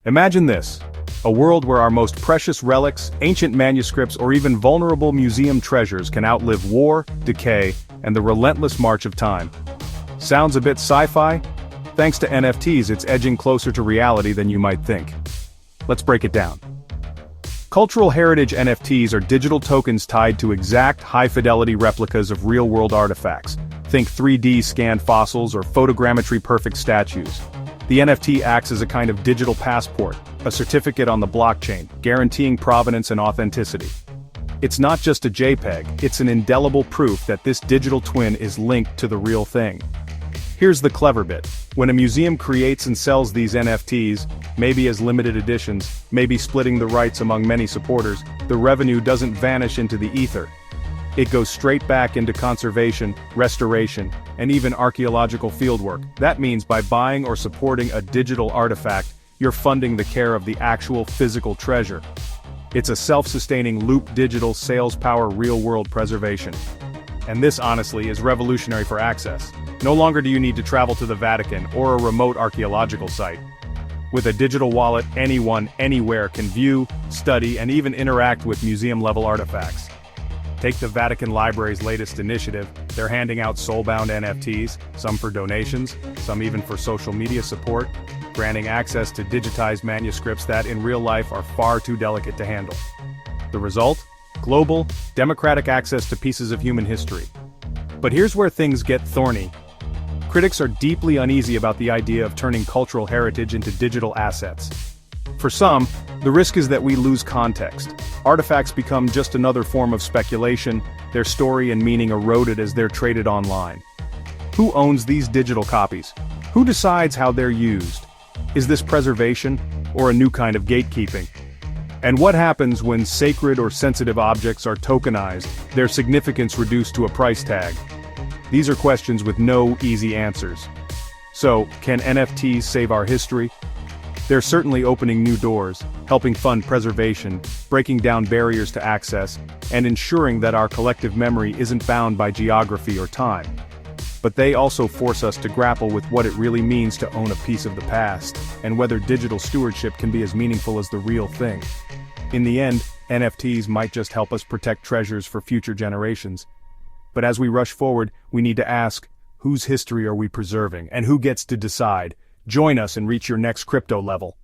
Imagine this: a world where our most precious relics, ancient manuscripts, or even vulnerable museum treasures can outlive war, decay, and the relentless march of time. Sounds a bit sci-fi? Thanks to NFTs, it's edging closer to reality than you might think. Let's break it down. Cultural heritage NFTs are digital tokens tied to exact, high-fidelity replicas of real-world artifacts. Think 3D scanned fossils or photogrammetry-perfect statues. The NFT acts as a kind of digital passport, a certificate on the blockchain, guaranteeing provenance and authenticity. It's not just a JPEG, it's an indelible proof that this digital twin is linked to the real thing. Here's the clever bit. When a museum creates and sells these NFTs, maybe as limited editions, maybe splitting the rights among many supporters, the revenue doesn't vanish into the ether. It goes straight back into conservation, restoration, and even archaeological fieldwork. That means by buying or supporting a digital artifact, you're funding the care of the actual physical treasure. It's a self-sustaining loop digital sales power real-world preservation. And this honestly is revolutionary for access. No longer do you need to travel to the Vatican or a remote archaeological site. With a digital wallet, anyone, anywhere can view, study, and even interact with museum-level artifacts. Take the Vatican Library's latest initiative. They're handing out soul-bound NFTs, some for donations, some even for social media support, granting access to digitized manuscripts that in real life are far too delicate to handle. The result? Global, democratic access to pieces of human history. But here's where things get thorny. Critics are deeply uneasy about the idea of turning cultural heritage into digital assets. For some, the risk is that we lose context. Artifacts become just another form of speculation, their story and meaning eroded as they're traded online. Who owns these digital copies? Who decides how they're used? Is this preservation, or a new kind of gatekeeping? And what happens when sacred or sensitive objects are tokenized, their significance reduced to a price tag? These are questions with no easy answers. So, can NFTs save our history? They're certainly opening new doors, helping fund preservation, breaking down barriers to access, and ensuring that our collective memory isn't bound by geography or time. But they also force us to grapple with what it really means to own a piece of the past, and whether digital stewardship can be as meaningful as the real thing. In the end, NFTs might just help us protect treasures for future generations. But as we rush forward, we need to ask, whose history are we preserving, and who gets to decide? Join us and reach your next crypto level.